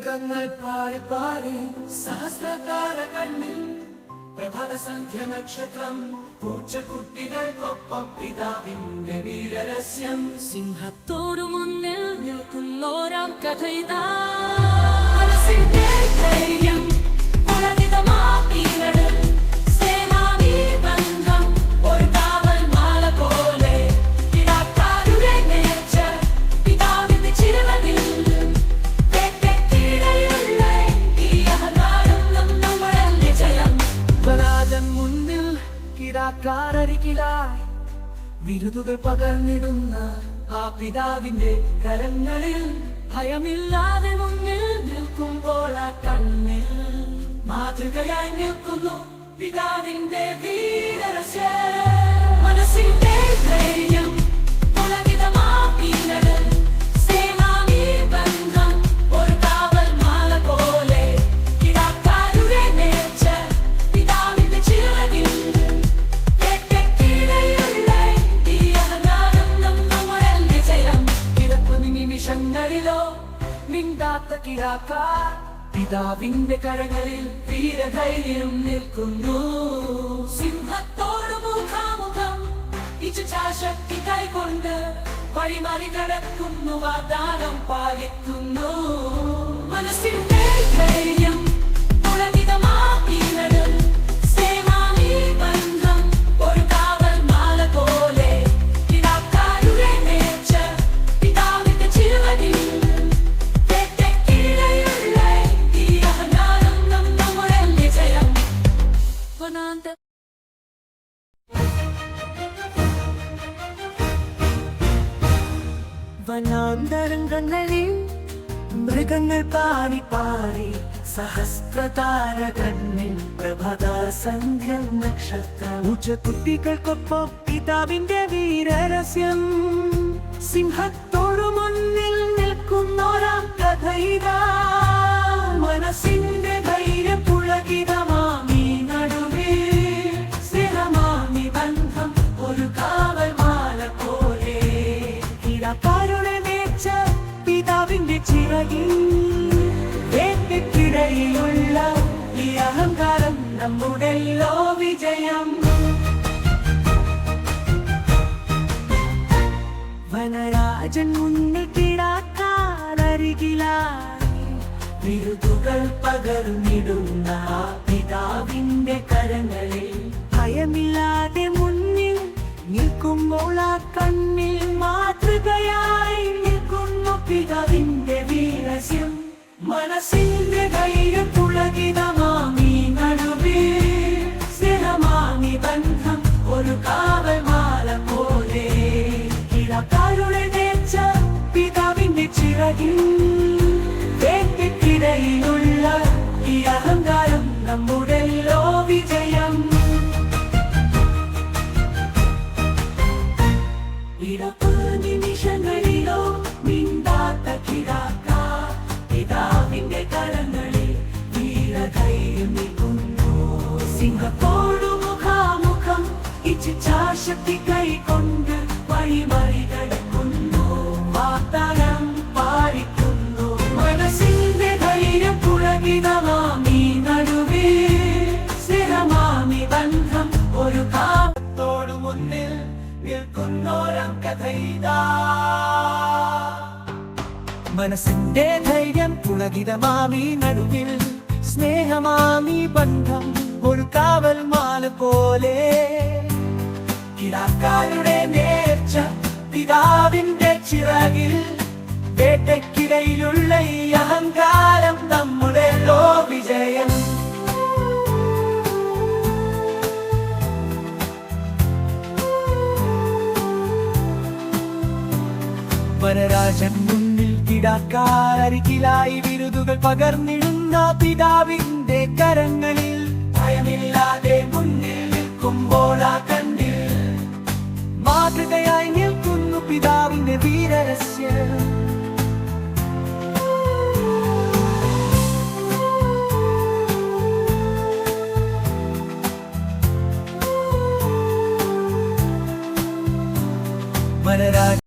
മൃഗങ്ങൾ പാറി പാറി സഹസ്രതാര കണ്ണിൽ പ്രഭാത സന്ധ്യ നക്ഷത്രം പൂച്ചക്കുട്ടികൾക്കൊപ്പം പിതാവിന്റെ വീരരഹസ്യം സിംഹത്തോടു മുന്നിൽ നിൽക്കുന്നോരാം കഥയിതാ വിരുതുകൾ പകർന്നിടുന്ന ആ പിതാവിന്റെ കരങ്ങളിൽ ഭയമില്ലാതെ മുന്നിൽ നിൽക്കുമ്പോൾ ആ കണ്ണിൽ മാതൃകയായി നിൽക്കുന്നു പിതാവിന്റെ വീരരഹസ്യം മനസ്സിന്റെ ധൈര്യം പിതാവിന്റെ കരങ്ങളിൽ വീരധൈര്യം നിൽക്കുന്നു സിംഹത്തോട് മുഖാമുഖം ഇച്ഛാശക്തി കൈകൊണ്ട് വഴിമാറി കടക്കുന്നു വാഗ്ദാനം പാലിക്കുന്നു മനസ്സിന്റെ ധൈര്യം വനാന്തരങ്ങളിൽ മൃഗങ്ങൾ പാറി പാറി സഹസ്രതാര കണ്ണിൽ പ്രഭാത സന്ധ്യ നക്ഷത്രം കുട്ടികൾക്കൊപ്പം പിതാവിന്റെ വീരരഹസ്യം സിംഹത്തോടു മുന്നിൽ നിൽക്കുന്നോരാം കഥയിതാ മനസ്സിന്റെ ധൈര്യം പുളകിതമാമി നടുവിൽ സ്ഥിരമാമി ബന്ധം ഒരു കാവൽ മാല പോലെ കിടക്കാരുടെ നേർച്ച പിതാവിന്റെ ചിറകിൽ വേട്ടയ്ക്കിടയിലുള്ള ഈ അഹങ്കാരം നമ്മുടെ വിജയം വനരാജൻ മുന്നിൽ കിടക്കാനരികിലായി വിരുതുകൾ പകർന്നിടുന്ന പിതാവിന്റെ കരങ്ങളിൽ ഭയമില്ലാതെ മുന്നിൽ നിൽക്കുമ്പോൾ ആ കണ്ണിൽ മാതൃകയായി നിൽക്കുന്നു പിതാവിന്റെ വീരസ്യം മനസ്സിന്റെ ധൈര്യം പുളകിതമാമി നടുവിൽ സ്ഥിരമാമി ബന്ധം ഒരു കാവൽ മാല പോലെ കിടക്കാരുടെ നേർച്ച പിതാവിന്റെ ചിറകിൽ വേട്ടയ്ക്കിടയിലുള്ള ഈ അഹങ്കാരം നമ്മുടെ വിജയം നിമിഷങ്ങളിലോ മിണ്ടാത്ത കിടക്ക പിതാവിന്റെ കരങ്ങളിൽ വീരധൈര്യം നിൽക്കുന്നു സിംഹത്തോടു മുഖാമുഖം ഇച്ഛാശക്തി കൈകൊണ്ട് വഴിമറികടക്കുന്നു വാഗ്ദാനം പാലിക്കുന്നു മനസ്സിന്റെ ധൈര്യം പുളകിതമാമി നടുവിൽ സ്ഥിരമാമി ബന്ധം ഒരു കാലത്തോടു മുന്നിൽ നിൽക്കുന്നോരം കഥയിതാ മനസ്സിന്റെ ധൈര്യം പുളകിതമാമി നടുവിൽ സ്നേഹമാമി ബന്ധം ഒരു കാവൽ മാല പോലെ കിടാക്കാരുടെ നേർച്ച പിതാവിന്റെ ചിറകിൽ വേട്ടയ്ക്കിടയിലുള്ള ഈ അഹങ്കാരം നമ്മുടെ വിജയം വനരാജൻ മുന്നിൽ കിടക്കാരരികിലായി വിരുതുകൾ പകർന്നിടുന്ന പിതാവിന്റെ കരങ്ങളിൽ ഭയമില്ലാതെ മുന്നിൽ നിൽക്കുമ്പോൾ ആ കണ്ണിൽ മാതൃകയായി നിൽക്കുന്നു പിതാവിന്റെ വീരരഹസ്യം വനരാജ